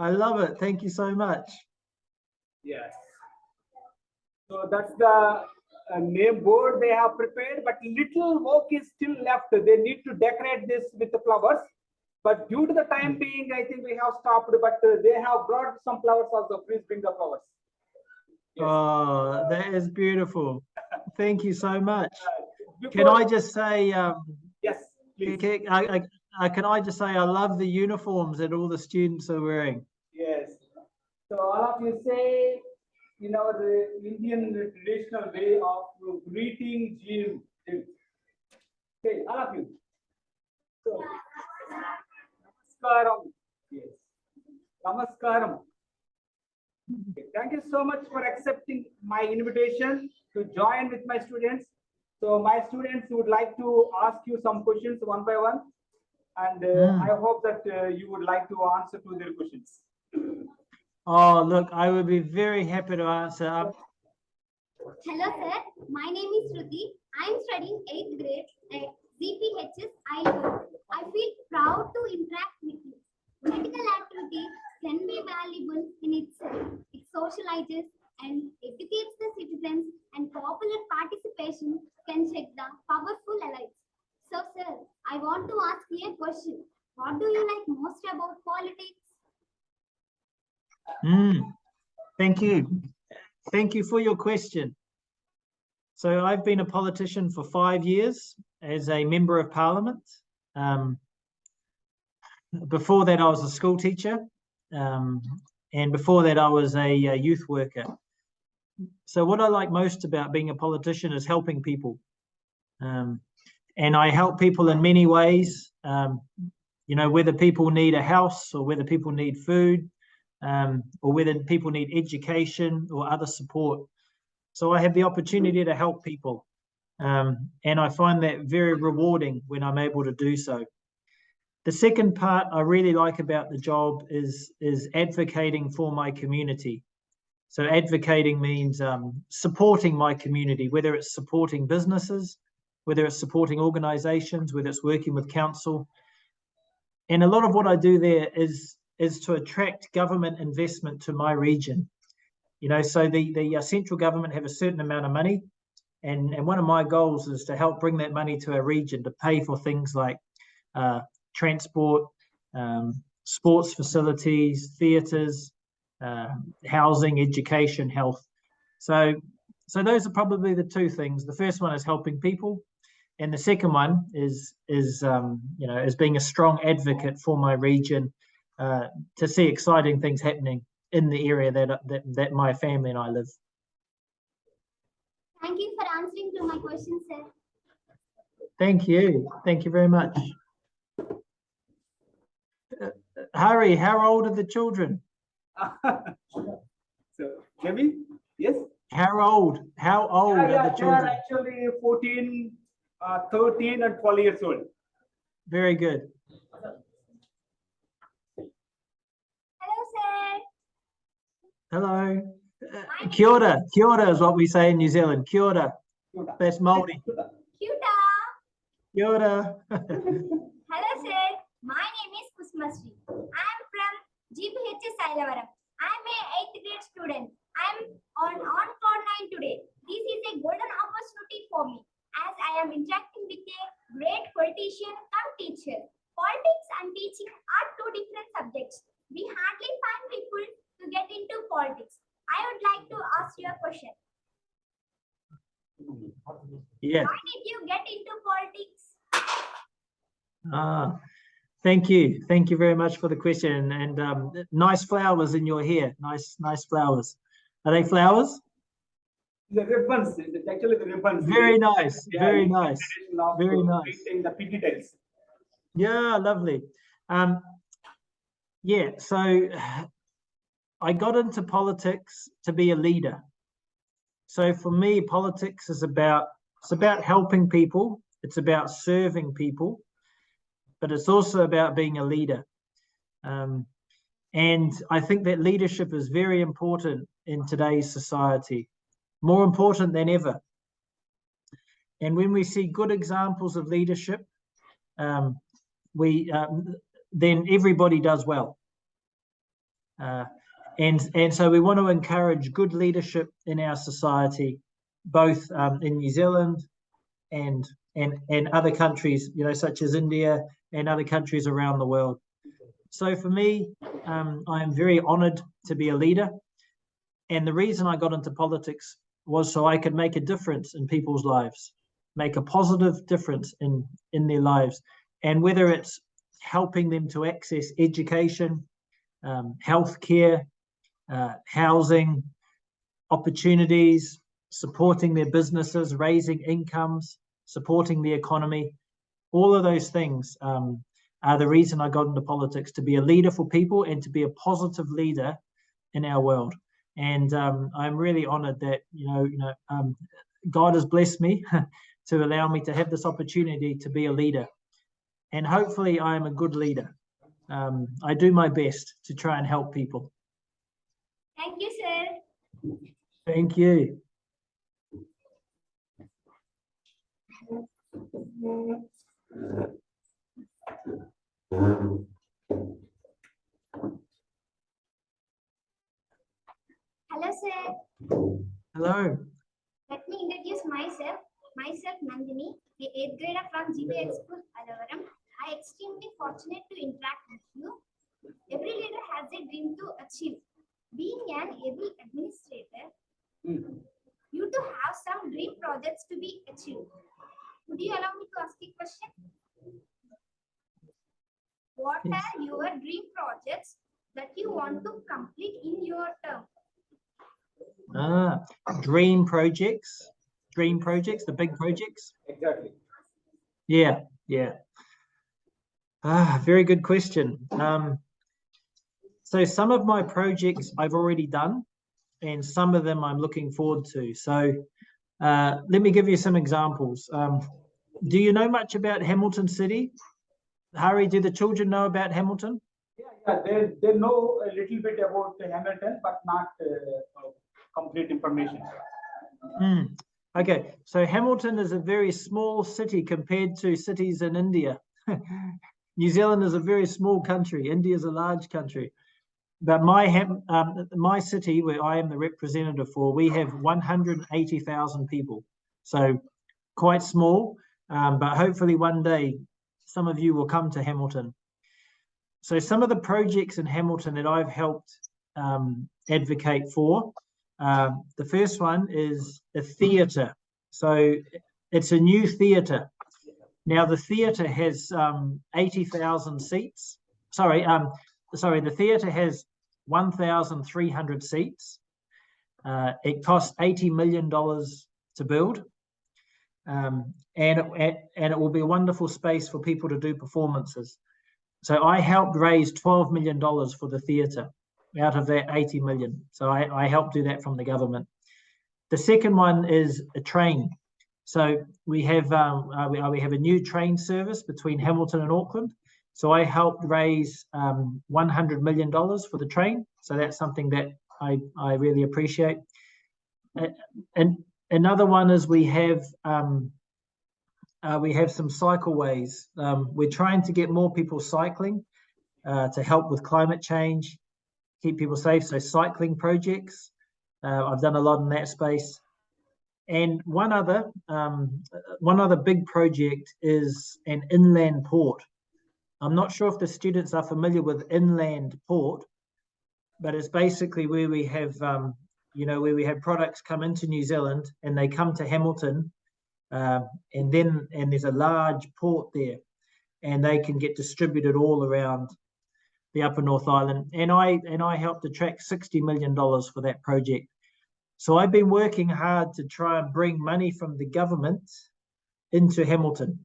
I love it. Thank you so much. Yes. So that's the name board they have prepared, but little work is still left. They need to decorate this with the flowers. But due to the time being, I think we have stopped, but they have brought some flowers also. Please bring the flowers. Yes. Oh, that is beautiful. Thank you so much. Can Before- I just say, Yes, please. can I just say I love the uniforms that all the students are wearing? Yes. So all of you say, in our Indian traditional way of greeting Jim. Okay, all of you. So, Namaskaram. Yes. Namaskaram. Okay, thank you so much for accepting my invitation to join with my students. So my students would like to ask you some questions one by one. And I hope that you would like to answer to their questions. Oh, look, I would be very happy to answer. Hello, sir. My name is Shruti. I am studying 8th grade at ZPHS IU. I feel proud to interact with you. Medical activity can be valuable in itself. It socializes and educates the citizens, and popular participation can check the powerful elites. So, sir, I want to ask you a question. What do you like most about politics? Thank you. Thank you for your question. So I've been a politician for 5 years as a member of parliament. Before that, I was a school teacher. And before that, I was a youth worker. So what I like most about being a politician is helping people. And I help people in many ways, you know, whether people need a house or whether people need food, or whether people need education or other support. So I have the opportunity to help people. And I find that very rewarding when I'm able to do so. The second part I really like about the job is advocating for my community. So advocating means supporting my community, whether it's supporting businesses, whether it's supporting organizations, whether it's working with council. And a lot of what I do there is to attract government investment to my region. You know, so the central government have a certain amount of money, and one of my goals is to help bring that money to our region to pay for things like transport, sports facilities, theatres, housing, education, health. So those are probably the two things. The first one is helping people, and the second one is you know, is being a strong advocate for my region, to see exciting things happening in the area that my family and I live. Thank you for answering to my question, sir. Thank you. Thank you very much. Hari, how old are the children? So, maybe, yes? How old are the They children? are actually 14, 13 and 12 years old. Very good. Hello, sir. Hello. Kia ora is what we say in New Zealand. Kia ora. That's Māori. Cuta. Kia ora. Hello, sir. My name is Kusmasri. I am from GPHS Sailavaram. I am a 8th grade student. I am on for 9 today. This is a golden opportunity for me as I am interacting with a great politician and teacher. Politics and teaching are two different subjects. We hardly find people to get into politics. I would like to ask you a question. Yeah. Why did you get into politics? Thank you. Thank you very much for the question. And nice flowers in your hair. Nice flowers. Are they flowers? The ribbons, it's actually the ribbons. Very nice. Yeah, Very it's nice. tradition of Very nice. painting the pigtails. Yeah, lovely. Yeah, so I got into politics to be a leader. So for me, politics is about helping people. It's about serving people, but it's also about being a leader. And I think that leadership is very important in today's society, more important than ever. And when we see good examples of leadership, then everybody does well. And so we want to encourage good leadership in our society, both in New Zealand and other countries, you know, such as India and other countries around the world. So for me, I am very honoured to be a leader. And the reason I got into politics was so I could make a difference in people's lives, make a positive difference in their lives. And whether it's helping them to access education, healthcare, housing, opportunities, supporting their businesses, raising incomes, supporting the economy, all of those things are the reason I got into politics, to be a leader for people and to be a positive leader in our world. And I'm really honoured that God has blessed me to allow me to have this opportunity to be a leader. And hopefully I am a good leader. I do my best to try and help people. Thank you, sir. Thank you. Hello, sir. Hello. Let me introduce myself. Myself, Nandini, a 8th grader from GPH School, Alavaram. I am extremely fortunate to interact with you. Every leader has a dream to achieve. Being an able administrator, you do have some dream projects to be achieved. Would you allow me to ask a question? What Yes. are your dream projects that you want to complete in your term? Dream projects, the big projects. Exactly. Yeah. Very good question. So some of my projects I've already done, and some of them I'm looking forward to. So let me give you some examples. Do you know much about Hamilton City? Hari, do the children know about Hamilton? Yeah, they know a little bit about Hamilton, but not complete information. Okay, so Hamilton is a very small city compared to cities in India. New Zealand is a very small country. India is a large country. But my city, where I am the representative for, we have 180,000 people. So quite small, but hopefully one day some of you will come to Hamilton. So some of the projects in Hamilton that I've helped advocate for, the first one is a theatre. So it's a new theatre. Now the theatre has 80,000 seats. The theatre has 1,300 seats. It cost $80 million to build. And it will be a wonderful space for people to do performances. So I helped raise $12 million for the theatre out of that 80 million. So I helped do that from the government. The second one is a train. So we have a new train service between Hamilton and Auckland. So I helped raise $100 million for the train. So that's something that I really appreciate. And another one is we have some cycleways. We're trying to get more people cycling to help with climate change, keep people safe. So cycling projects, I've done a lot in that space. And one other big project is an inland port. I'm not sure if the students are familiar with inland port, but it's basically where we have, where we have products come into New Zealand and they come to Hamilton, and there's a large port there, and they can get distributed all around the Upper North Island. And I helped attract $60 million for that project. So I've been working hard to try and bring money from the government into Hamilton.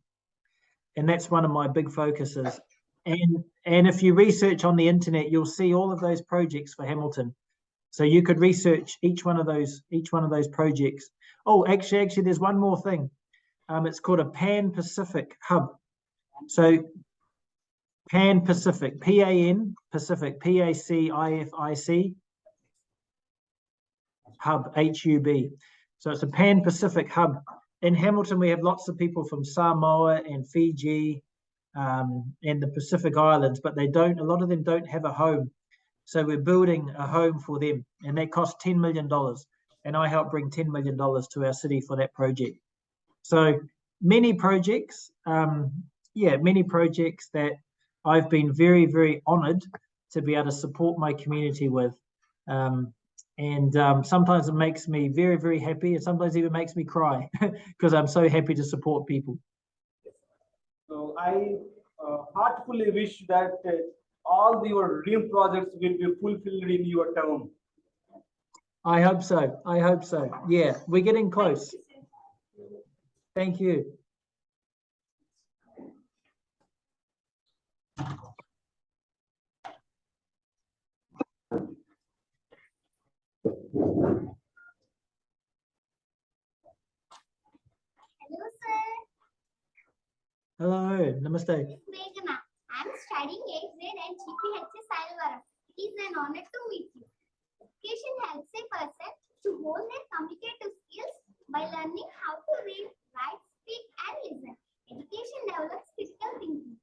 And that's one of my big focuses. And if you research on the internet, you'll see all of those projects for Hamilton. So you could research each one of those projects. Oh, actually, there's one more thing. It's called a Pan-Pacific Hub. So Pan-Pacific, P-A-N, Pacific, P-A-C-I-F-I-C, Hub, H-U-B. So it's a Pan-Pacific Hub. In Hamilton, we have lots of people from Samoa and Fiji and the Pacific Islands, but a lot of them don't have a home. So we're building a home for them, and that cost $10 million. And I helped bring $10 million to our city for that project. So many projects, many projects that I've been very, very honored to be able to support my community with. Sometimes it makes me very, very happy, and sometimes even makes me cry because I'm so happy to support people. So I heartfully wish that all your dream projects will be fulfilled in your term. I hope so. I hope so. Yeah, we're getting close. Thank you. Hello, sir. Hello, namaste. Meghana. I'm studying 8th grade at GPHS Ailvaram. It is an honor to meet you. Education helps a person to hone their communicative skills by learning how to read, write, speak, and listen. Education develops critical thinking.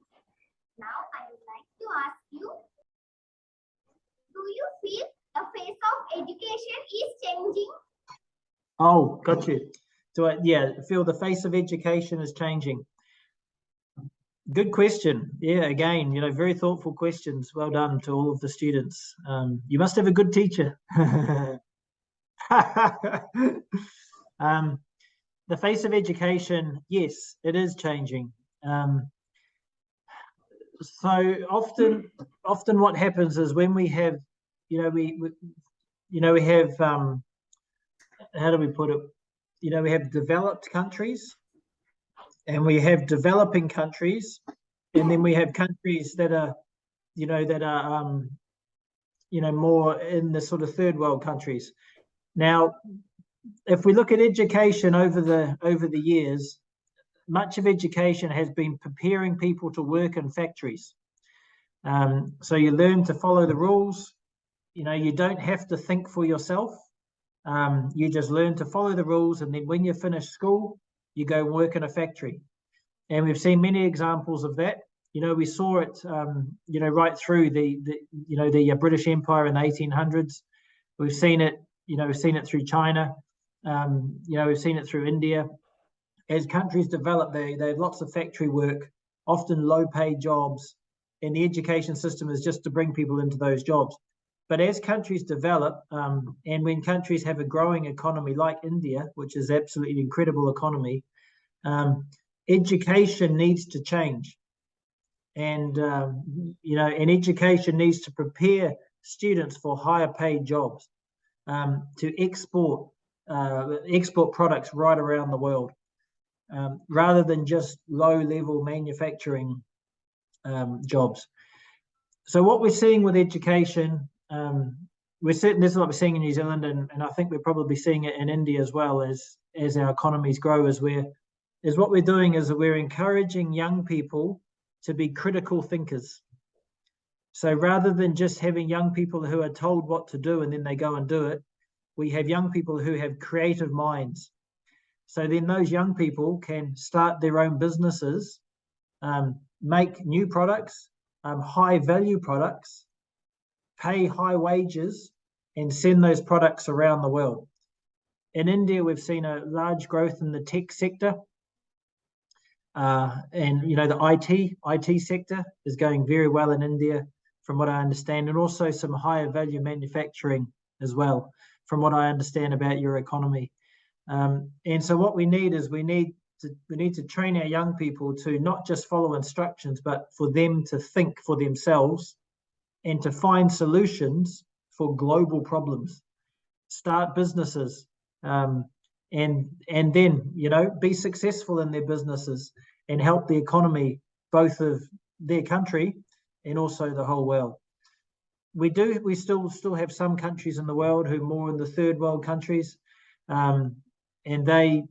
Now, I would like to ask you, do you feel the face of education is changing? Oh, got you. Do I, yeah, feel the face of education is changing. Good question. Yeah, again, very thoughtful questions. Well done to all of the students. You must have a good teacher. The face of education, yes, it is changing. So often what happens is when we have, we have, how do we put it? We have developed countries, and we have developing countries, and then we have countries that are, more in the sort of third world countries. Now, if we look at education over the years, much of education has been preparing people to work in factories. So you learn to follow the rules. You don't have to think for yourself. You just learn to follow the rules, and then when you finish school, you go work in a factory. And we've seen many examples of that. We saw it, right through the British Empire in the 1800s. We've seen it, through China. We've seen it through India. As countries develop, they have lots of factory work, often low-paid jobs, and the education system is just to bring people into those jobs. But as countries develop, and when countries have a growing economy like India, which is absolutely incredible economy, education needs to change. And, and education needs to prepare students for higher paid jobs, to export products right around the world, rather than just low-level manufacturing jobs. So what we're seeing with education, this is what we're seeing in New Zealand, and I think we're probably seeing it in India as well, as our economies grow, is what we're doing is we're encouraging young people to be critical thinkers. So rather than just having young people who are told what to do and then they go and do it, we have young people who have creative minds. So then those young people can start their own businesses, make new products, high value products, pay high wages, and send those products around the world. In India, we've seen a large growth in the tech sector. And the IT sector is going very well in India, from what I understand, and also some higher value manufacturing as well, from what I understand about your economy. And so what we need is we need to train our young people to not just follow instructions, but for them to think for themselves and to find solutions for global problems, start businesses, and then, be successful in their businesses and help the economy, both of their country and also the whole world. We still have some countries in the world who are more in the third world countries, and they,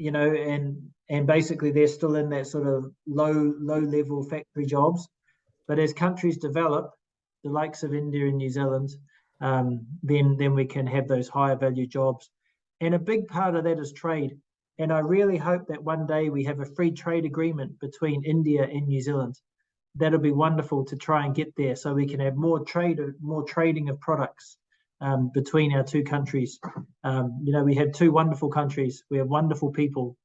and basically they're still in that sort of low level factory jobs. But as countries develop, the likes of India and New Zealand, then we can have those higher value jobs. And a big part of that is trade. And I really hope that one day we have a free trade agreement between India and New Zealand. that'll be wonderful to try and get there, so we can have more trading of products between our two countries. You know, we have two wonderful countries. We have wonderful people,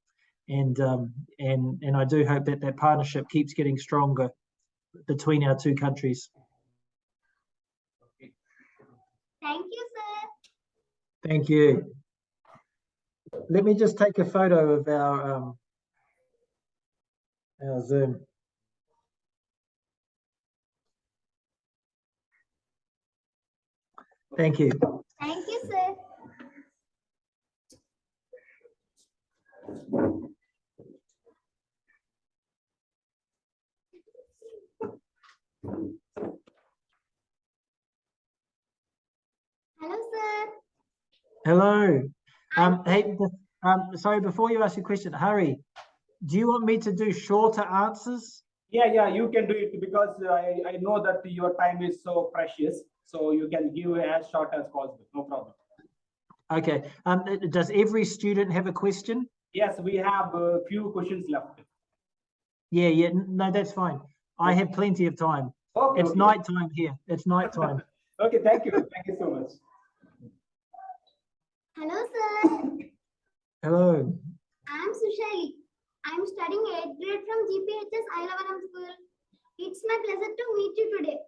and I do hope that that partnership keeps getting stronger between our two countries. Thank you, sir. Thank you. Let me just take a photo of our Zoom. Thank you. Thank you, sir. Hello, sir. Hello. Hey, sorry, before you ask your question, Hari, do you want me to do shorter answers? Yeah, you can do it, because I know that your time is so precious. So you can give as short as possible. No problem. Okay. Does every student have a question? Yes, we have a few questions left. Yeah. No, that's fine. I have plenty of time. Okay. It's nighttime here. It's nighttime. Okay, thank you. Thank you so much. Hello, sir. Hello. I'm Sushali. I'm studying 8th grade from GPHS Ailavaram School. It's my pleasure to meet you today.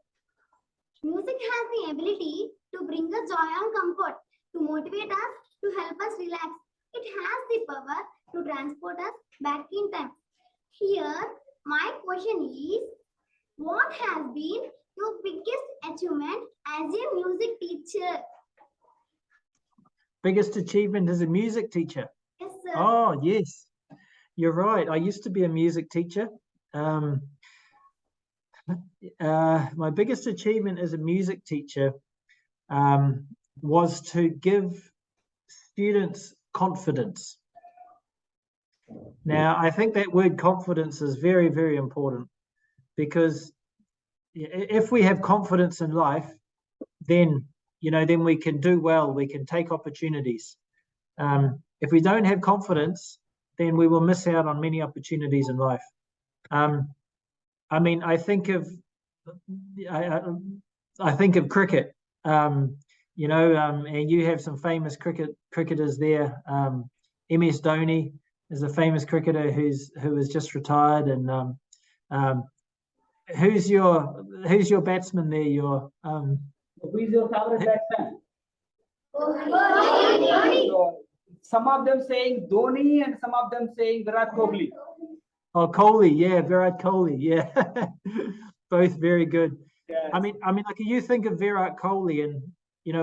Music has the ability to bring us joy and comfort, to motivate us, to help us relax. It has the power to transport us back in time. Here, my question is, what has been your biggest achievement as a music teacher? Biggest achievement as a music teacher? Yes, sir. Oh, yes. You're right. I used to be a music teacher. My biggest achievement as a music teacher was to give students confidence. Now, I think that word confidence is very, very important, because if we have confidence in life, then we can do well, we can take opportunities. If we don't have confidence, then we will miss out on many opportunities in life. I mean, I think of cricket, and you have some famous cricketers there. MS Dhoni is a famous cricketer who has just retired, and who's your batsman there? Who is your favorite batsman? Dhoni. So, some of them saying Dhoni and some of them saying Virat Kohli. Oh, Kohli, yeah, Virat Kohli, yeah. Both very good. Yeah. I mean, like, you think of Virat Kohli, and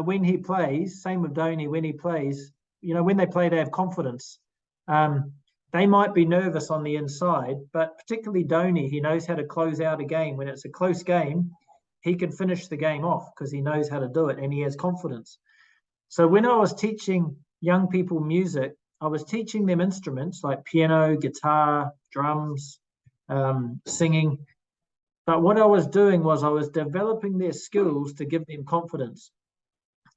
when he plays, same with Dhoni, when he plays, when they play, they have confidence. They might be nervous on the inside, but particularly Dhoni, he knows how to close out a game. When it's a close game, he can finish the game off because he knows how to do it, and he has confidence. So when I was teaching young people music, I was teaching them instruments like piano, guitar, drums, singing. But what I was doing was I was developing their skills to give them confidence.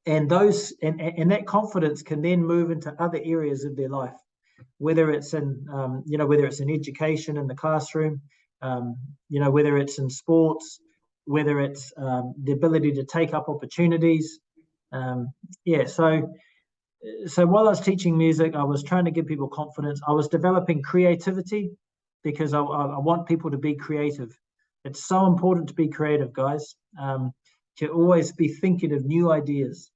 And that confidence can then move into other areas of their life, whether it's in education in the classroom, whether it's in sports, whether it's the ability to take up opportunities. So while I was teaching music, I was trying to give people confidence. I was developing creativity, because I want people to be creative. It's so important to be creative, guys. To always be thinking of new ideas.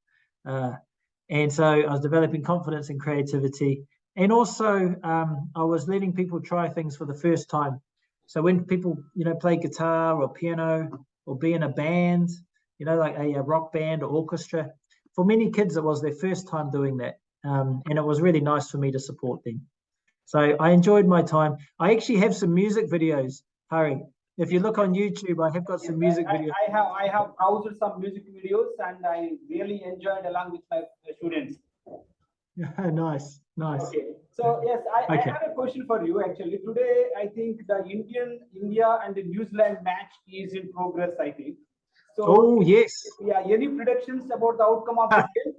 And so I was developing confidence and creativity. And also, I was letting people try things for the first time. So when people, play guitar or piano or be in a band, like a rock band or orchestra, for many kids, it was their first time doing that. And it was really nice for me to support them. So I enjoyed my time. I actually have some music videos, Hari. If you look on YouTube, I have got some music videos. I have browsed some music videos, and I really enjoyed along with my students. Nice. Okay. So yes, I have a question for you. Actually, today I think the India and the New Zealand match is in progress, I think. So, oh yes. Yeah. Any predictions about the outcome of the game?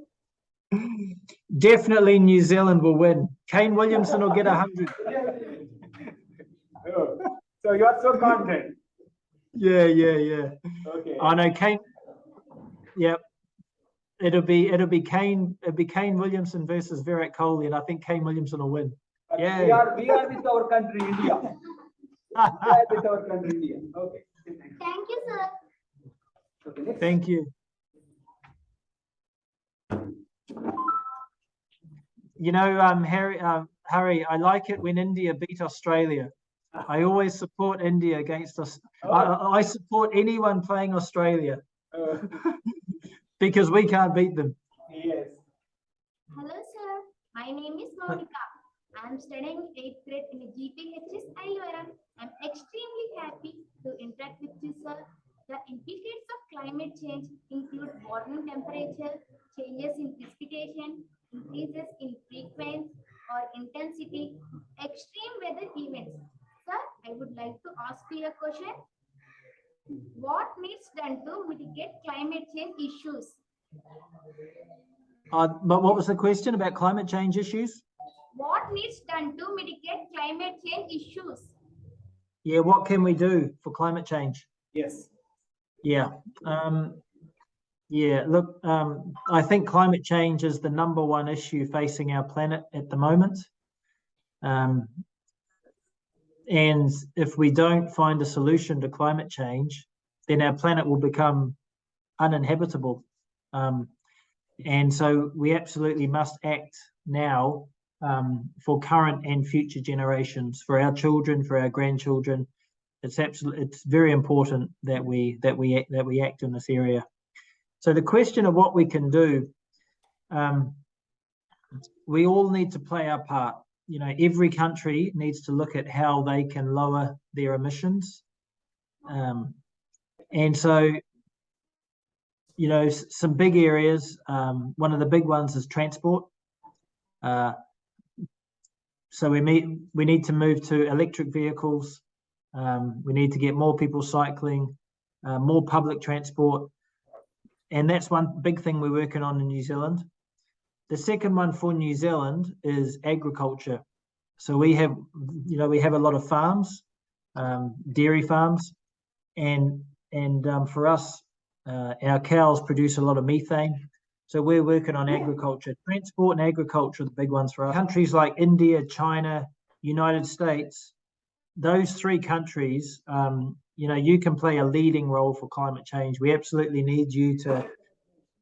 Definitely New Zealand will win. Kane Williamson will get 100. So you are so confident. Yeah. Okay. I know Kane. Yep. It'll be Kane Williamson versus Virat Kohli, and I think Kane Williamson will win. But Yeah. we are with our country, India. We are with our country, India. Okay. Thank you, sir. Okay, next. Thank you. You know, Harry, I like it when India beat Australia. I always support India against us. I support anyone playing Australia because we can't beat them. Yes. Hello, sir. My name is Monica. I am studying 8th grade in GPHS Ilovaram. I am extremely happy to interact with you, sir. The implications of climate change include warming temperature, changes in precipitation, increases in frequency or intensity, extreme weather events. Sir, I would like to ask you a question. What needs done to mitigate climate change issues? But what was the question about climate change issues? What needs done to mitigate climate change issues? Yeah, what can we do for climate change? Yes. Yeah. Look, I think climate change is the #1 issue facing our planet at the moment. And if we don't find a solution to climate change, then our planet will become uninhabitable. And so we absolutely must act now for current and future generations, for our children, for our grandchildren. It's very important that we act in this area. So the question of what we can do, we all need to play our part. You know, every country needs to look at how they can lower their emissions. And so, you know, some big areas, one of the big ones is transport. So we need to move to electric vehicles. We need to get more people cycling, more public transport. And that's one big thing we're working on in New Zealand. The second one for New Zealand is agriculture. So we have a lot of farms, dairy farms, and for us, our cows produce a lot of methane. So we're working on agriculture. Transport and agriculture are the big ones for us. Countries like India, China, United States, those 3 countries, you know, you can play a leading role for climate change. We absolutely need you to,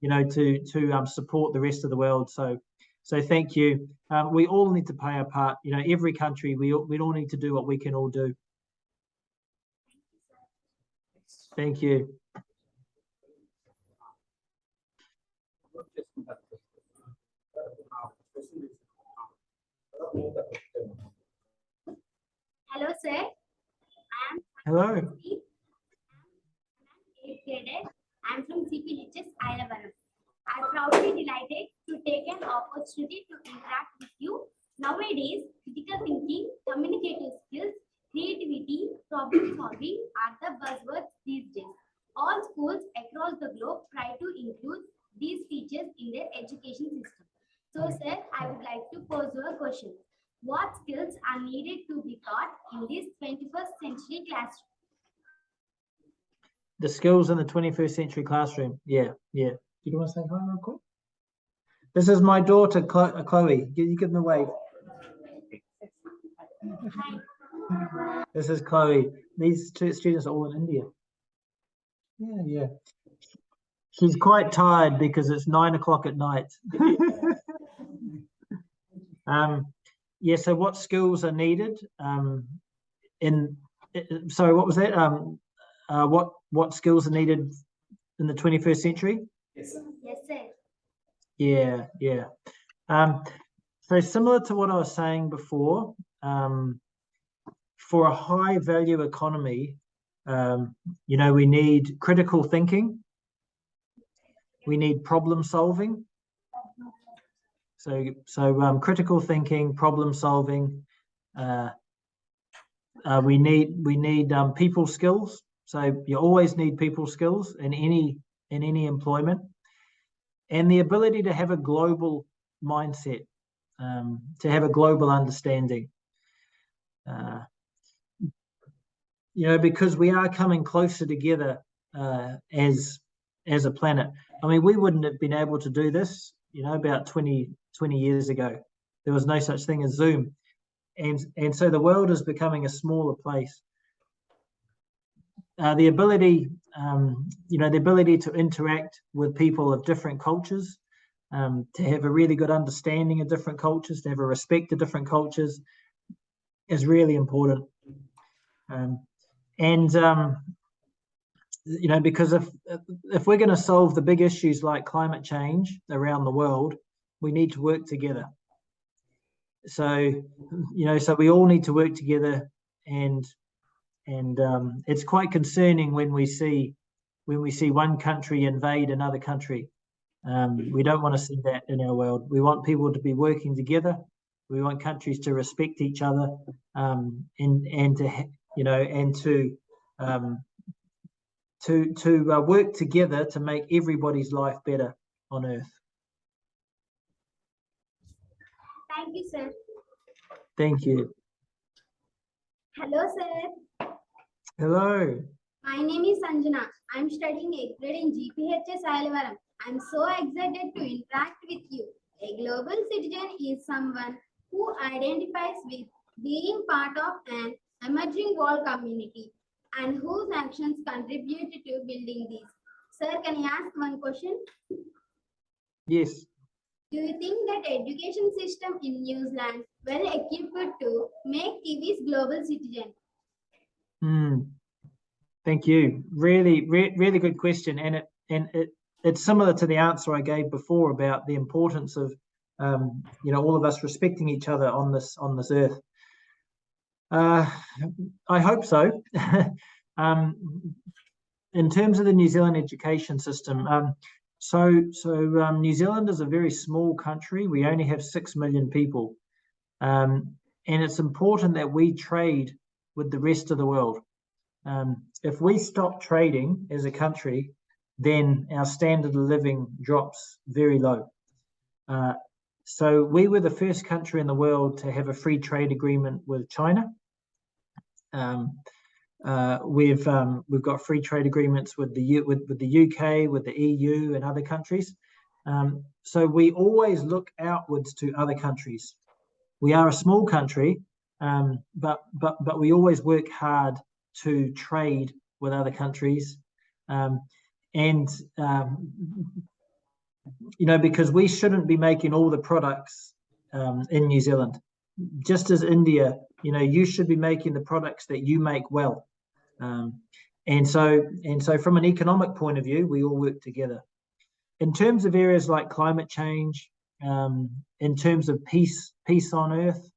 you know, to support the rest of the world. So thank you. We all need to play our part. You know, every country, we all need to do what we can all do. Thank you. Hello, sir. Hello. I'm 8th grader. I'm from CPHS Ilovaram. I'm proudly delighted to take an opportunity to interact with you. Nowadays, critical thinking, communicative skills, creativity, problem solving are the buzzwords these days. All schools across the globe try to include these features in their education system. So, sir, I would like to pose you a question. What skills are needed to be taught in this 21st century classroom? The skills in the 21st century classroom. Yeah. Do you want to say hi real quick? This is my daughter, Chloe. You give them a wave. Hi. This is Chloe. These 2 students are all in India. Yeah. She's quite tired because it's 9 o'clock at night. Yeah, so what skills are needed? Sorry, what was that? What skills are needed in the 21st century? Yes. Yes, sir. Yeah. So similar to what I was saying before, for a high value economy, you know, we need critical thinking. We need problem solving. So critical thinking, problem solving. We need people skills. So you always need people skills in any employment, and the ability to have a global mindset, to have a global understanding. you know, because we are coming closer together as a planet. I mean, we wouldn't have been able to do this, you know, about 20 years ago. There was no such thing as Zoom. And so the world is becoming a smaller place. The ability, you know, the ability to interact with people of different cultures, to have a really good understanding of different cultures, to have a respect to different cultures is really important. You know, because if we're going to solve the big issues like climate change around the world, we need to work together. So, you know, so we all need to work together, and it's quite concerning when we see one country invade another country. We don't want to see that in our world. We want people to be working together. We want countries to respect each other, and to, you know, and to work together to make everybody's life better on Earth. Thank you, sir. Thank you. Hello, sir. Hello. My name is Sanjana. I'm studying 8th grade in GPHS Ailavaram. I'm so excited to interact with you. A global citizen is someone who identifies with being part of an emerging world community and whose actions contribute to building this. Sir, can I ask one question? Yes. Do you think that education system in New Zealand well equipped to make Kiwis global citizens? Thank you. Really, really good question, and it's similar to the answer I gave before about the importance of you know, all of us respecting each other on this Earth. I hope so. In terms of the New Zealand education system, New Zealand is a very small country. We only have 6 million people, and it's important that we trade with the rest of the world. If we stop trading as a country, then our standard of living drops very low. So we were the first country in the world to have a free trade agreement with China. We've got free trade agreements with the UK, with the EU, and other countries. So we always look outwards to other countries. We are a small country, but we always work hard to trade with other countries, you know, because we shouldn't be making all the products in New Zealand. Just as India, you know, you should be making the products that you make well. And so from an economic point of view, we all work together. In terms of areas like climate change, in terms of peace on Earth,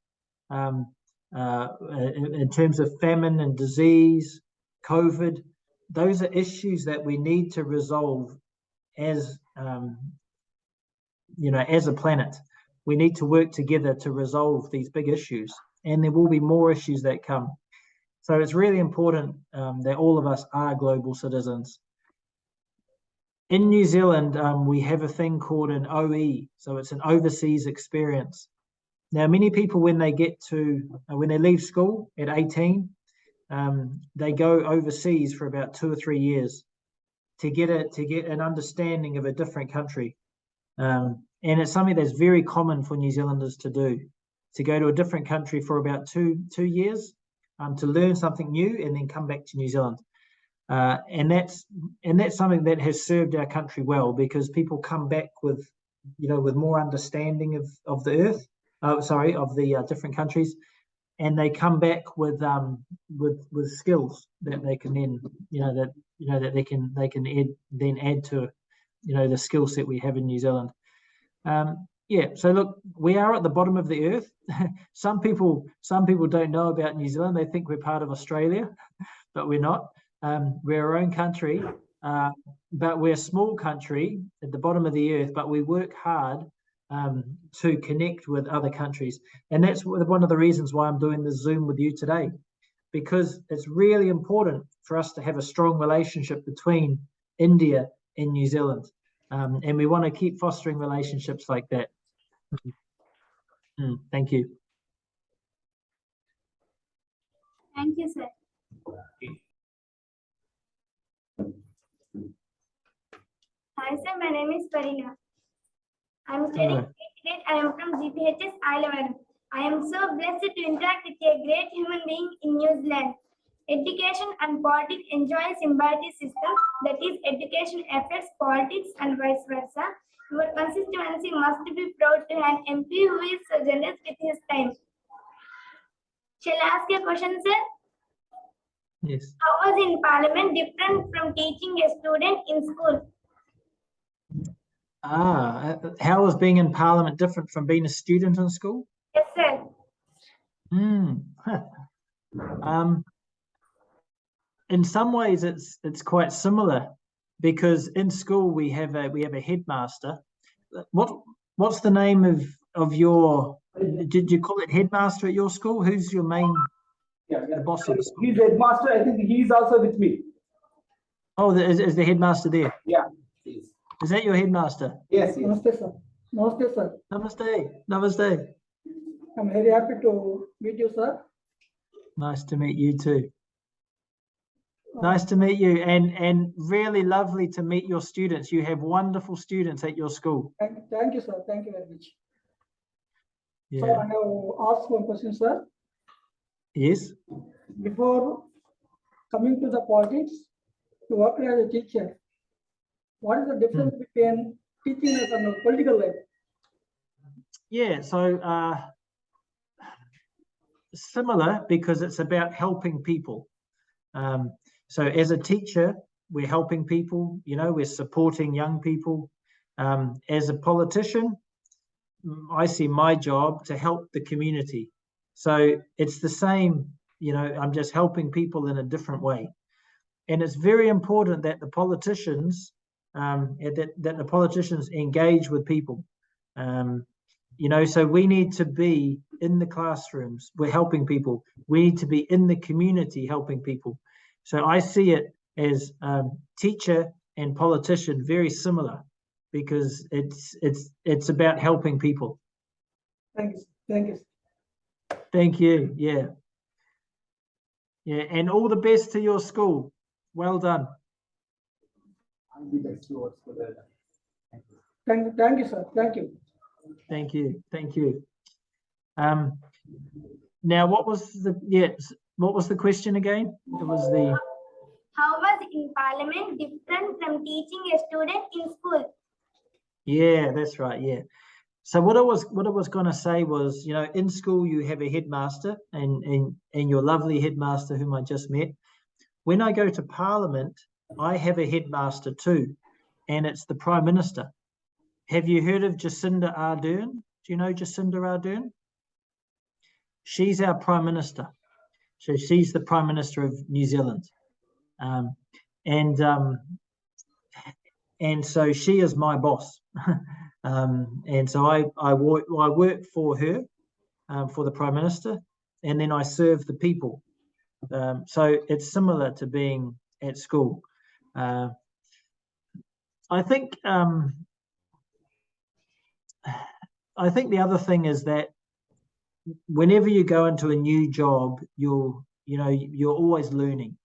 in terms of famine and disease, COVID, those are issues that we need to resolve as you know, as a planet. We need to work together to resolve these big issues, and there will be more issues that come. So it's really important that all of us are global citizens. In New Zealand, we have a thing called an OE, so it's an overseas experience. Now, many people, when they leave school at 18, they go overseas for about 2 or 3 years to get an understanding of a different country. And it's something that's very common for New Zealanders to do, to go to a different country for about two years, to learn something new and then come back to New Zealand. And that's something that has served our country well, because people come back with, you know, with more understanding of the Earth, of the different countries, and they come back with skills that they can then, that they can add to, you know, the skill set we have in New Zealand. Yeah, so look, we are at the bottom of the Earth. Some people don't know about New Zealand. They think we're part of Australia, but we're not. We're our own country, but we're a small country at the bottom of the Earth, but we work hard to connect with other countries. And that's one of the reasons why I'm doing this Zoom with you today, because it's really important for us to have a strong relationship between India and New Zealand. And we want to keep fostering relationships like that. Thank you. Thank you, sir. Hi sir, my name is Farina. I am Hello. studying 8th grade. I am from GPHS I11. I am so blessed to interact with a great human being in New Zealand. Education and politics enjoy a symbiotic system, that is, education affects politics and vice versa. Your constituency must be proud to have an MP who is so generous with his time. Shall I ask a question, sir? Yes. How was in Parliament different from teaching a student in school? How was being in Parliament different from being a student in school? Yes, sir. In some ways, it's quite similar, because in school we have a headmaster. What's the name of your? Did you call it headmaster at your school? Who's your main? The boss of the school. He's headmaster. I think he's also with me. Oh, is the headmaster there? Yeah. Please. Is that your headmaster? Yes. Yes. Namaste, sir. Namaste, sir. Namaste. Namaste. I'm very happy to meet you, sir. Nice to meet you too. Nice to meet you, and really lovely to meet your students. You have wonderful students at your school. Thank you, sir. Thank you very much. Yeah. So I have asked one question, sir. Yes. Before coming to the politics, to work as a teacher, what is the difference between teaching and the political life? Yeah. So similar, because it's about helping people. So as a teacher, we're helping people, we're supporting young people. As a politician, I see my job to help the community. So it's the same, I'm just helping people in a different way. And it's very important that the politicians, that the politicians engage with people. So we need to be in the classrooms, we're helping people. We need to be in the community helping people. So I see it as teacher and politician very similar, because it's about helping people. Thank you. Thank you. Thank you. Yeah. Yeah, and all the best to your school. Well done. Thank you, sir. Thank you. Thank you. Thank you. Now, what was the question again? It was the. How was in Parliament different from teaching a student in school? Yeah, that's right. Yeah. So what I was going to say was, in school you have a headmaster, and your lovely headmaster whom I just met. When I go to Parliament, I have a headmaster too, and it's the Prime Minister. Have you heard of Jacinda Ardern? Do you know Jacinda Ardern? She's our Prime Minister. So she's the Prime Minister of New Zealand. And so she is my boss. And so I work for her, for the Prime Minister, and then I serve the people. So it's similar to being at school. I think the other thing is that whenever you go into a new job, you're always learning.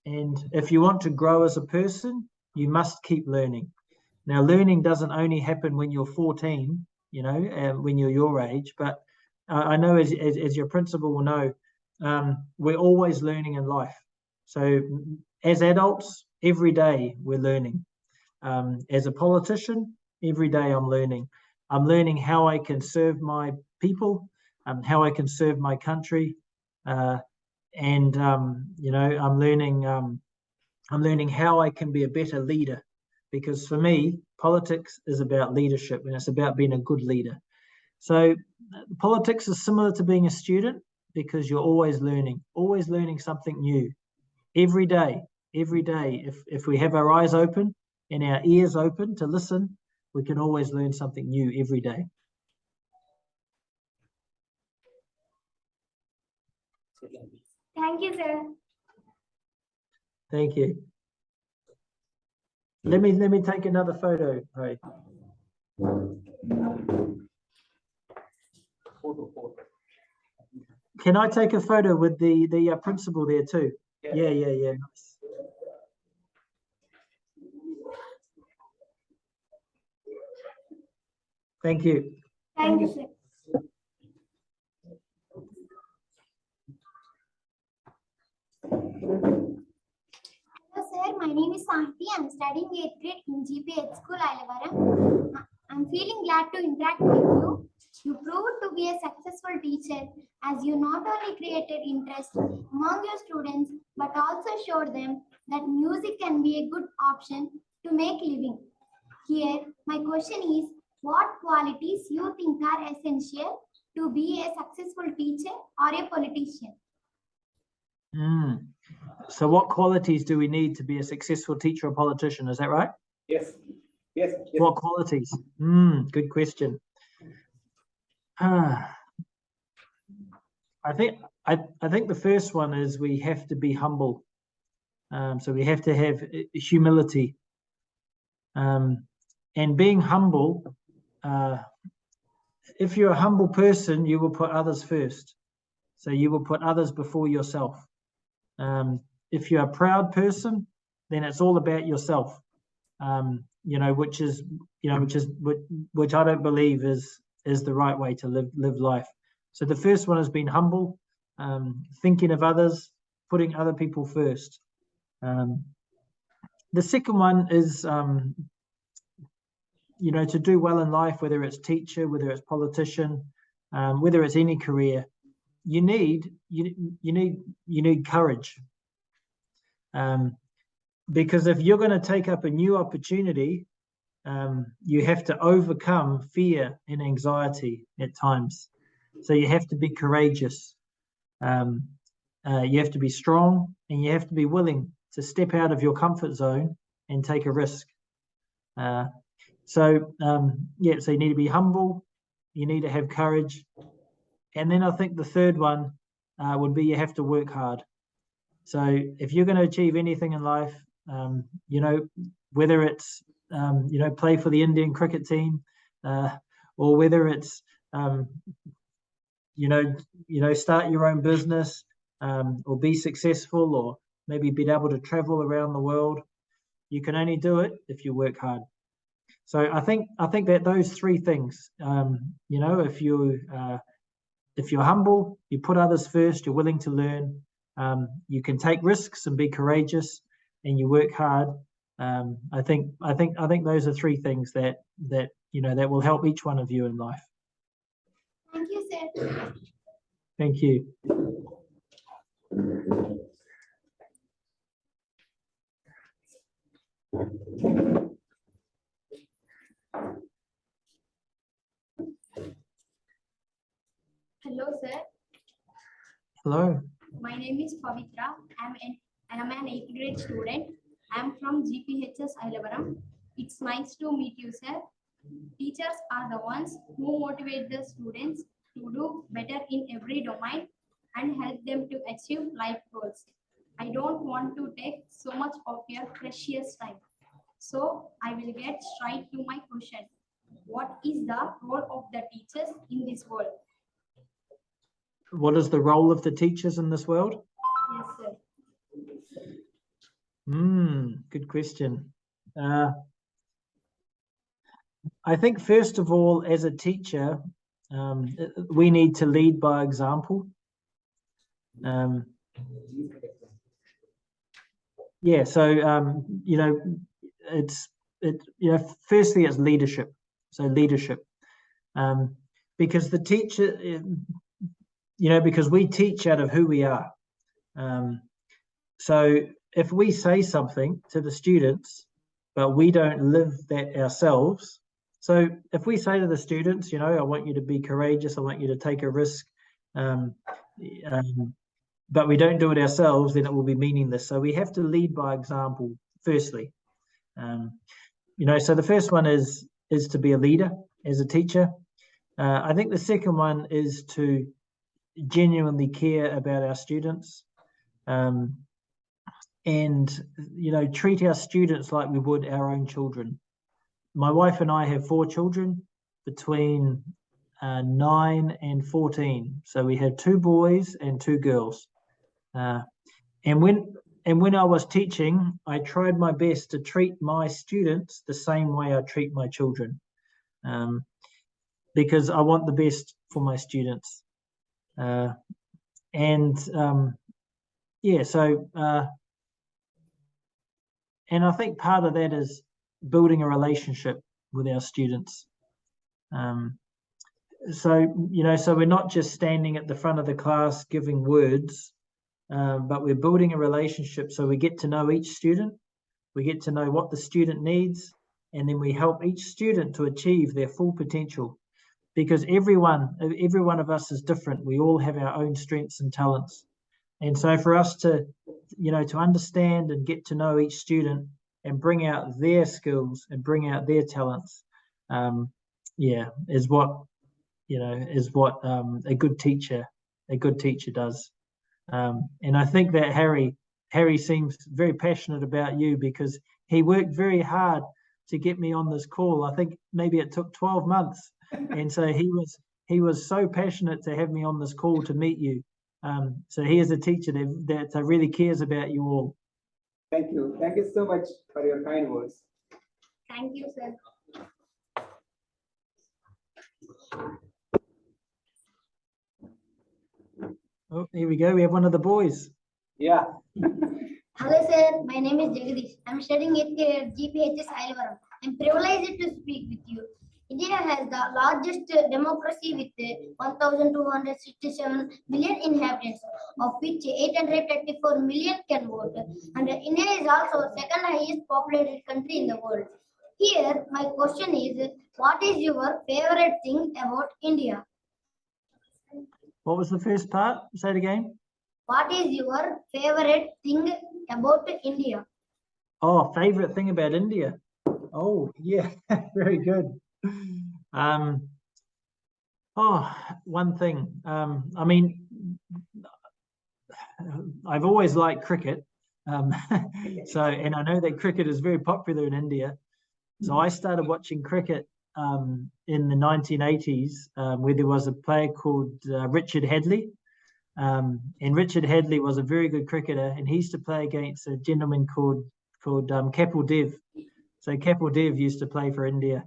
And if you want to grow as a person, you must keep learning. Now, learning doesn't only happen when you're 14, when you're your age, but I know as your principal will know, we're always learning in life. So as adults, every day we're learning. As a politician, every day I'm learning. I'm learning how I can serve my people, how I can serve my country, and I'm learning how I can be a better leader, because for me, politics is about leadership, and it's about being a good leader. So politics is similar to being a student, because you're always learning something new every day. If we have our eyes open and our ears open to listen, we can always learn something new every day. Thank you, sir. Thank you. Let me take another photo. Right. Can I take a photo with the principal there too? Yeah. Nice. Thank you. Thank you, sir. Hello sir, my name is Sahiti. I'm studying 8th grade in GPH School, Ailavaram. I'm feeling glad to interact with you. You proved to be a successful teacher as you not only created interest among your students but also showed them that music can be a good option to make living. Here, my question is, what qualities you think are essential to be a successful teacher or a politician? So what qualities do we need to be a successful teacher or politician? Is that right? Yes, yes, yes. What qualities? Good question. I think the first one is we have to be humble. So we have to have humility. And being humble, if you're a humble person, you will put others first. So you will put others before yourself. If you're a proud person, then it's all about yourself. Which I don't believe is the right way to live life. So the first one has been humble, thinking of others, putting other people first. The second one is, to do well in life, whether it's teacher, whether it's politician, whether it's any career, you need courage. Because if you're going to take up a new opportunity, you have to overcome fear and anxiety at times. So you have to be courageous. You have to be strong, and you have to be willing to step out of your comfort zone and take a risk. So you need to be humble, you need to have courage. And then I think the third one would be you have to work hard. So if you're going to achieve anything in life, whether it's, play for the Indian cricket team, or whether it's, start your own business, or be successful, or maybe be able to travel around the world, you can only do it if you work hard. So I think that those three things, if you're humble, you put others first, you're willing to learn, you can take risks and be courageous, and you work hard. I think those are three things that will help each one of you in life. Thank you, sir. Thank you. Hello, sir. Hello. My name is Pavitra. I'm an 8th grade student. I'm from GPHS Ailavaram. It's nice to meet you, sir. Teachers are the ones who motivate the students to do better in every domain and help them to achieve life goals. I don't want to take so much of your precious time. So I will get straight to my question. What is the role of the teachers in this world? What is the role of the teachers in this world? Yes, sir. Good question. I think first of all, as a teacher, we need to lead by example. Firstly, it's leadership. So leadership, because the teacher, because we teach out of who we are. So if we say something to the students, but we don't live that ourselves. So if we say to the students, I want you to be courageous, I want you to take a risk, but we don't do it ourselves, then it will be meaningless. So we have to lead by example, firstly. So the first one is to be a leader as a teacher. I think the second one is to genuinely care about our students, and treat our students like we would our own children. My wife and I have 4 children between 9 and 14. So we have 2 boys and 2 girls. And when I was teaching, I tried my best to treat my students the same way I treat my children. because I want the best for my students. Yeah, so and I think part of that is building a relationship with our students. So we're not just standing at the front of the class giving words, but we're building a relationship, so we get to know each student, we get to know what the student needs, and then we help each student to achieve their full potential, because every one of us is different. We all have our own strengths and talents. And so for us to understand and get to know each student and bring out their skills and bring out their talents, is what a good teacher does. And I think that Harry seems very passionate about you, because he worked very hard to get me on this call. I think maybe it took 12 months. And so he was so passionate to have me on this call to meet you. So he is a teacher that really cares about you all. Thank you. Thank you so much for your kind words. Thank you, sir. Oh, here we go. We have one of the boys. Yeah. Hello, sir. My name is Jagadish. I'm studying at GPHS Ailavaram. I'm privileged to speak with you. India has the largest democracy with 1,267 million inhabitants, of which 834 million can vote. And India is also the second highest populated country in the world. Here, my question is, what is your favorite thing about India? What was the first part? Say it again. What is your favorite thing about India? Oh, favorite thing about India. Oh, yeah, very good. One thing. I mean, I've always liked cricket. And I know that cricket is very popular in India. So I started watching cricket in the 1980s, where there was a player called Richard Hadlee. And Richard Hadlee was a very good cricketer, and he used to play against a gentleman called Kapil Dev. So Kapil Dev used to play for India.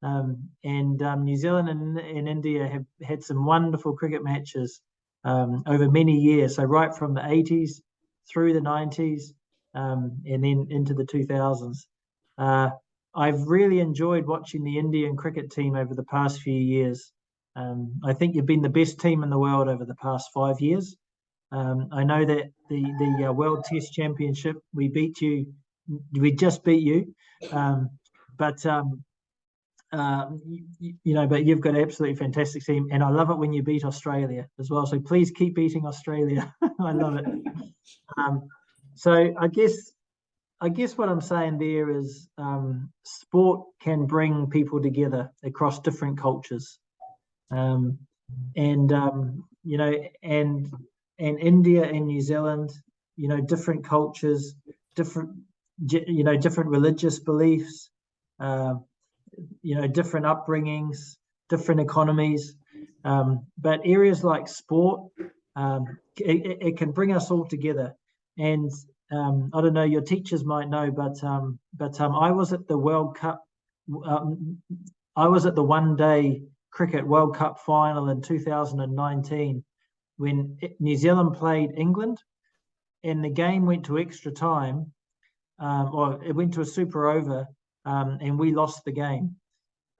New Zealand and India have had some wonderful cricket matches over many years. So right from the 80s through the 90s, and then into the 2000s. I've really enjoyed watching the Indian cricket team over the past few years. I think you've been the best team in the world over the past 5 years. I know that the World Test Championship, we just beat you. But you've got an absolutely fantastic team, and I love it when you beat Australia as well. So please keep beating Australia. I love it. So I guess what I'm saying there is sport can bring people together across different cultures, and India and New Zealand, different cultures, different religious beliefs, different upbringings, different economies, but areas like sport, it can bring us all together. And I don't know, your teachers might know, but I was at the World Cup. I was at the one-day cricket World Cup final in 2019 when New Zealand played England, and the game went to extra time, or it went to a super over, and we lost the game.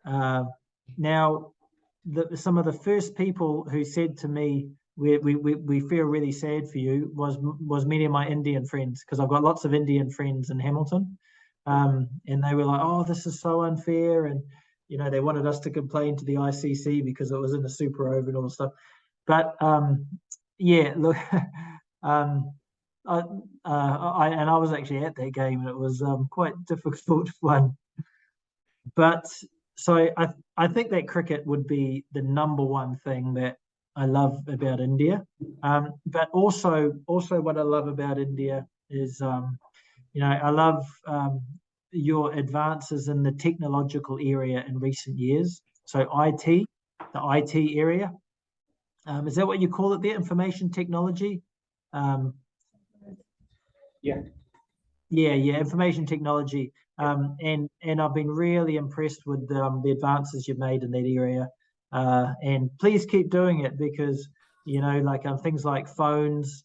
Now, some of the first people who said to me, we feel really sad for you, was many of my Indian friends, because I've got lots of Indian friends in Hamilton, and they were like, "Oh, this is so unfair," and they wanted us to complain to the ICC because it was in the super over and all the stuff. But yeah, look, I was actually at that game, and it was quite difficult one. But so I think that cricket would be the number one thing that I love about India. But also what I love about India is, I love your advances in the technological area in recent years. So the IT area. Is that what you call it there? Information technology? Yeah. Yeah, information technology. And I've been really impressed with the advances you've made in that area. And please keep doing it, because, you know, like things like phones,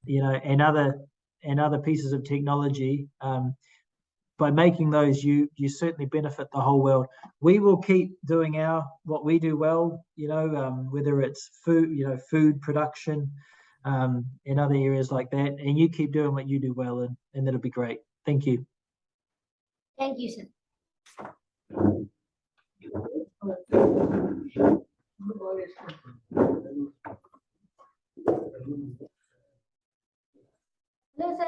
you know, and other pieces of technology, by making those, you certainly benefit the whole world. We will keep doing what we do well, you know, whether it's food, you know, food production, in other areas like that, and you keep doing what you do well, and that'll be great. Thank you. Thank you, sir. Hello, sir.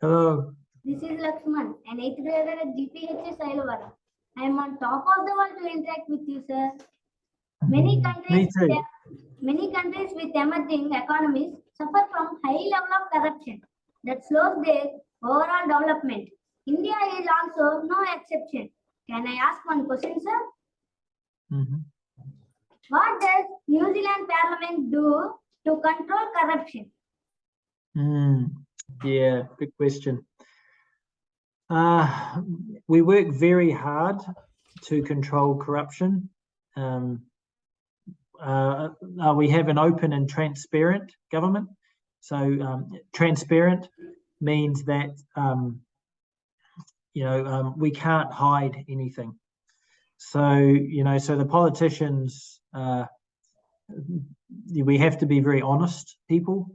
Hello. This is Lakshman, an 8th grader at GPHS Ilovara. I am on top of the world to interact with you, sir. Many Me too. countries with emerging economies suffer from high level of corruption that slows their overall development. India is also no exception. Can I ask one question, sir? Mhm. What does New Zealand Parliament do to control corruption? Yeah, good question. We work very hard to control corruption. We have an open and transparent government. So transparent means that you know, we can't hide anything. So, you know, so the politicians, we have to be very honest people,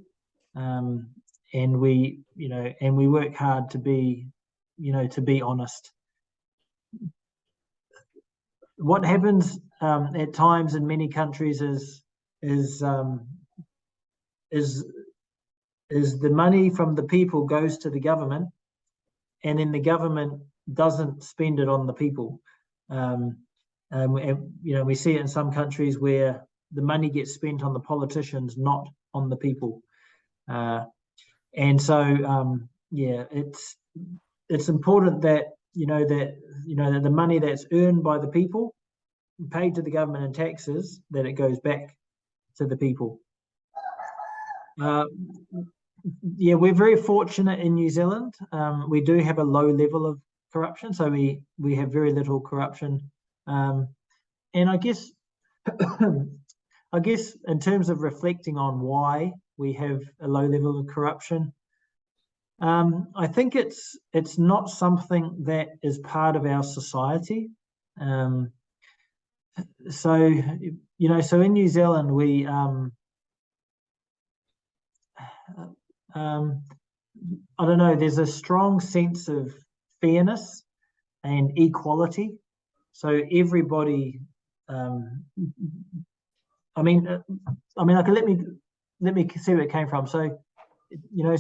and we, you know, and we work hard to be, you know, to be honest. What happens at times in many countries is the money from the people goes to the government, and then the government doesn't spend it on the people. And, you know, we see it in some countries where the money gets spent on the politicians, not on the people. And so, yeah, it's important that, that the money that's earned by the people, paid to the government in taxes, that it goes back to the people. Yeah, we're very fortunate in New Zealand. We do have a low level of corruption, so we have very little corruption. And I guess, in terms of reflecting on why we have a low level of corruption, I think it's not something that is part of our society. So, you know, so in New Zealand, we, I don't know, there's a strong sense of fairness and equality. So everybody, I mean, like, let me see where it came from. So, you know,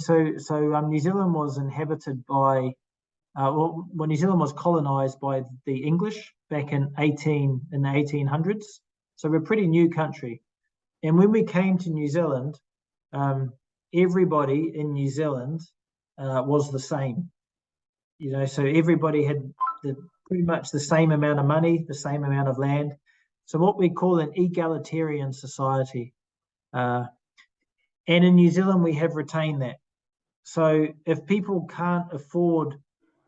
New Zealand was inhabited by, New Zealand was colonized by the English back in the 1800s. So we're a pretty new country. And when we came to New Zealand, everybody in New Zealand was the same. You know, so everybody had pretty much the same amount of money, the same amount of land. So what we call an egalitarian society. And in New Zealand, we have retained that. So if people can't afford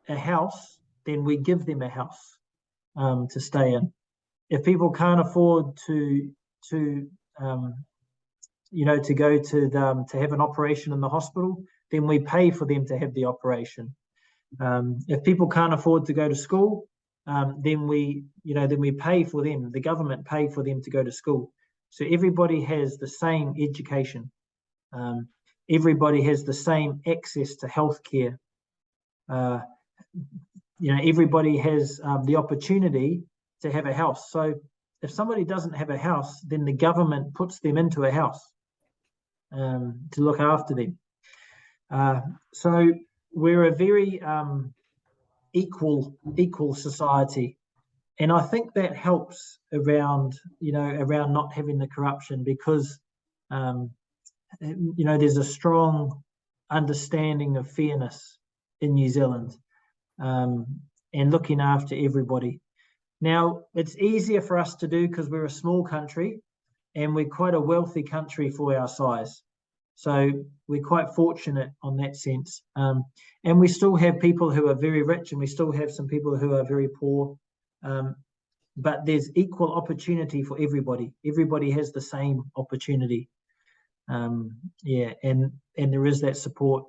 a house, then we give them a house to stay in. If people can't afford to go to have an operation in the hospital, then we pay for them to have the operation. If people can't afford to go to school, then we pay for them. The government pay for them to go to school. So everybody has the same education. Everybody has the same access to healthcare. Everybody has the opportunity to have a house. So if somebody doesn't have a house, then the government puts them into a house to look after them. So we're a very equal society, and I think that helps around not having the corruption, because there's a strong understanding of fairness in New Zealand, and looking after everybody. Now, it's easier for us to do because we're a small country and we're quite a wealthy country for our size. So we're quite fortunate on that sense. And we still have people who are very rich, and we still have some people who are very poor. but there's equal opportunity for everybody. Everybody has the same opportunity. Yeah, and there is that support.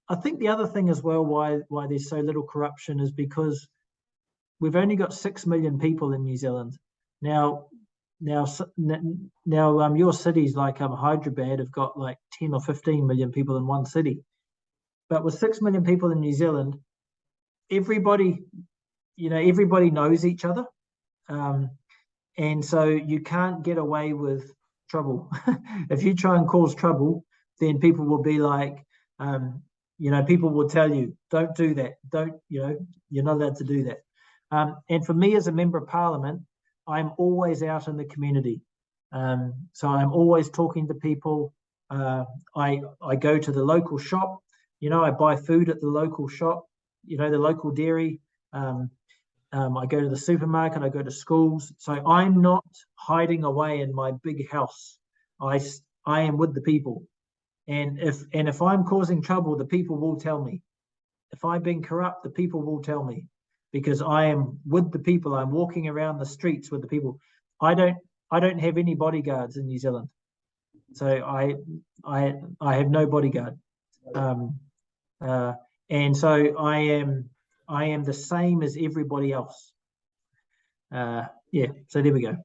I think the other thing as well why there's so little corruption is because we've only got 6 million people in New Zealand. Now your cities like Hyderabad have got like 10 or 15 million people in one city. But with 6 million people in New Zealand, everybody knows each other. And so you can't get away with trouble. If you try and cause trouble, then people will be like, people will tell you, don't do that. You're not allowed to do that. And for me as a member of parliament, I'm always out in the community. So I'm always talking to people. I go to the local shop, I buy food at the local shop, the local dairy. I go to the supermarket, I go to schools. So I'm not hiding away in my big house. I am with the people. And if I'm causing trouble, the people will tell me. If I'm being corrupt, the people will tell me, because I am with the people. I'm walking around the streets with the people. I don't have any bodyguards in New Zealand. So I have no bodyguard. And so I am the same as everybody else. Yeah, so there we go.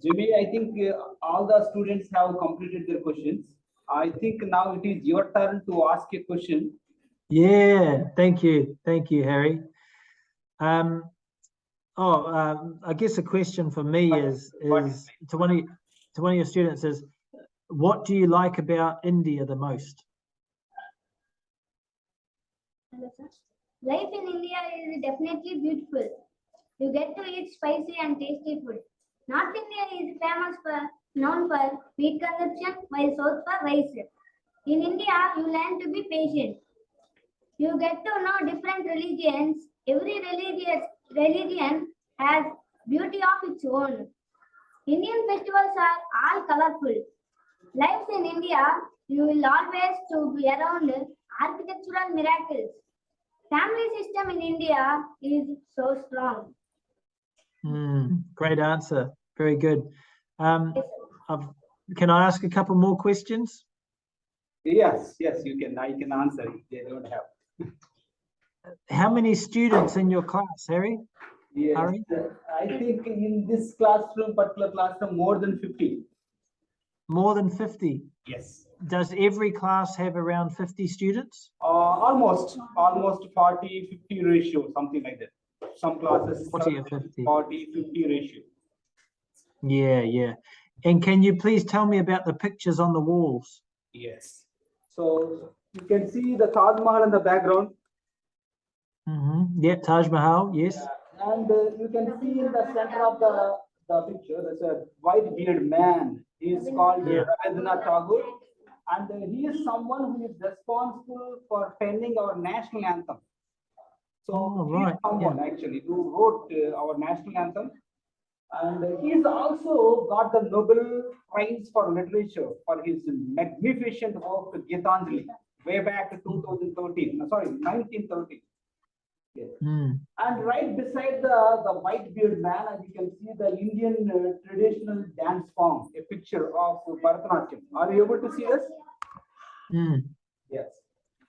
Jimmy, I think all the students have completed their questions. I think now it is your turn to ask a question. Yeah, thank you, Harry. I guess a question for me is to one of your students is, what do you like about India the most? Hello, sir. Life in India is definitely beautiful. You get to eat spicy and tasty food. North India is known for wheat consumption, while South for rice. In India, you learn to be patient. You get to know different religions. Every religion has beauty of its own. Indian festivals are all colorful. Life in India, you will always to be around architectural miracles. Family system in India is so strong. Great answer. Very good. Can I ask a couple more questions? Yes, you can. I can answer if they don't have. How many students in your class, Harry? Yes, Harry? I think in this particular classroom, more than 50. More than 50? Yes. Does every class have around 50 students? Almost 40-50 ratio, something like that. Some classes 40 or 50. 40-50 ratio. Yeah. And can you please tell me about the pictures on the walls? Yes. So you can see the Taj Mahal in the background. Yeah, Taj Mahal, yes. And you can see in the center of the picture, there's a white beard man. He is called Rabindranath Tagore. And he is someone who is responsible for penning our national anthem. So he is someone actually who wrote our national anthem. And he's also got the Nobel Prize for Literature for his magnificent work, Gitanjali, way back in 1913. Yes. And right beside the white beard man, as you can see the Indian traditional dance form, a picture of Bharatanatyam. Are you able to see this? Yes.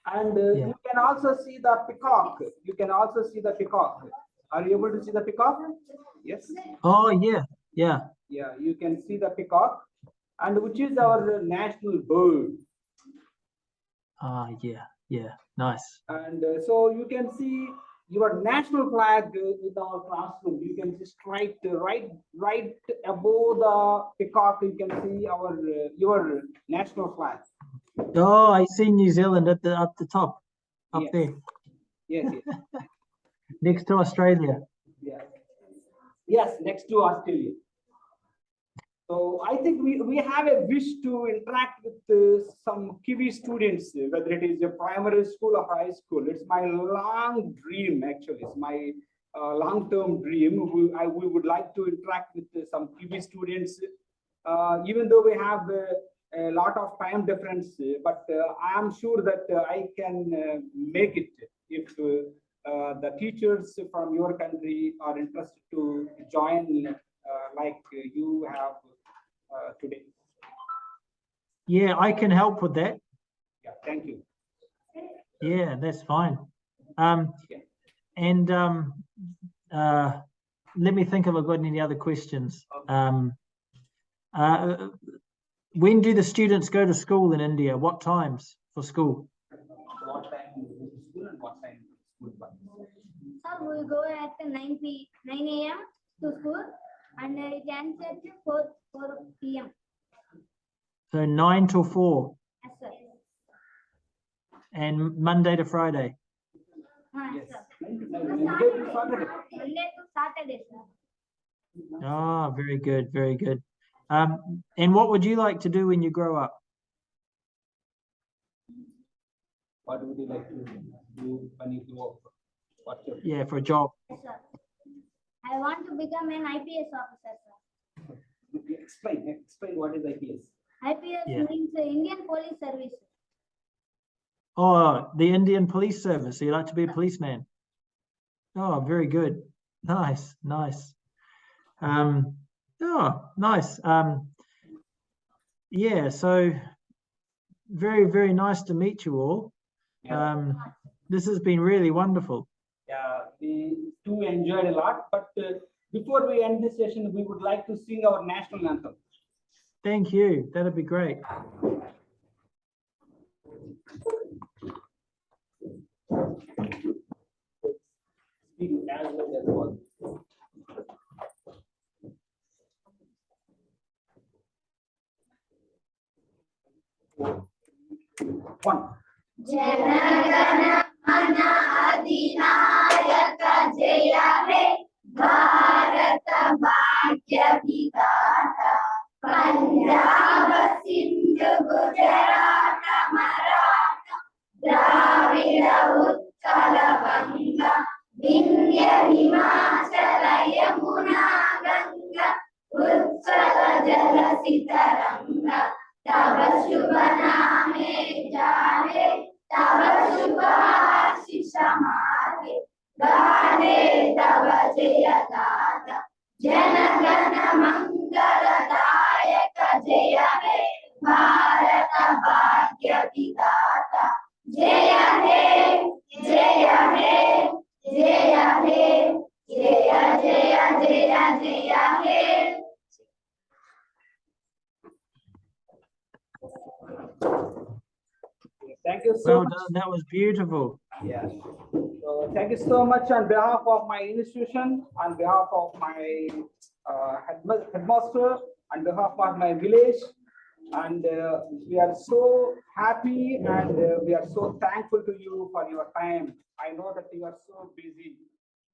And you can also see the peacock. Are you able to see the peacock? Yes. Oh, yeah. Yeah, you can see the peacock, and which is our national bird. Yeah, nice. And so you can see your national flag in our classroom. You can just right above the peacock. You can see your national flag. Oh, I see New Zealand at the top, there. Yes. Next to Australia. Yes, next to Australia. So I think we have a wish to interact with some Kiwi students, whether it is a primary school or high school. It's my long dream, actually. It's my long-term dream. We would like to interact with some Kiwi students, even though we have a lot of time difference, but I am sure that I can make it if the teachers from your country are interested to join like you have today. Yeah, I can help with that. Yeah, thank you. Yeah, that's fine. Yeah. And let me think if I've got any other questions. When do the students go to school in India? What times for school? What time you go to school and what time school bus? Sir, we go at 9 a.m. to school and it ends at 4 p.m. So 9 till 4 Yes, sir. and Monday to Friday. Yes. Sir. Monday to Saturday. Monday to Saturday, sir. Ah, very good, very good. And what would you like to do when you grow up? What would you like to do when you grow up? What's your Yeah, for a job. Yes, sir. I want to become an IPS officer, sir. explain what is IPS? IPS Yeah. means Indian Police Service. Oh, the Indian Police Service. So you like to be a policeman? Oh, very good. Nice, nice. Oh, nice. Yeah, so very, very nice to meet you all. This has been really wonderful. Yeah, we too enjoyed a lot, but before we end this session, we would like to sing our national anthem. Thank you. That'd be great. Speak as well as well. One. अधिनायक जय हे भारत भाग्य विधाता पंजाब सिंध गुजरात मराठा द्राविड उत्कल बंगा विंध्य हिमाचल यमुना गंगा उत्कल जलधि तरंगा तव शुभ नामे जाहे तव शुभ आशीष माहे गाहे तव जय गाथा जन गण मंगलदायक जय हे भारत भाग्य विधाता जय हे जय हे जय हे जय जय जय जय हे. Thank you so Well much. done. That was beautiful. Yes. So thank you so much on behalf of my institution, on behalf of my headmaster, on behalf of my village. And we are so happy and we are so thankful to you for your time. I know that you are so busy.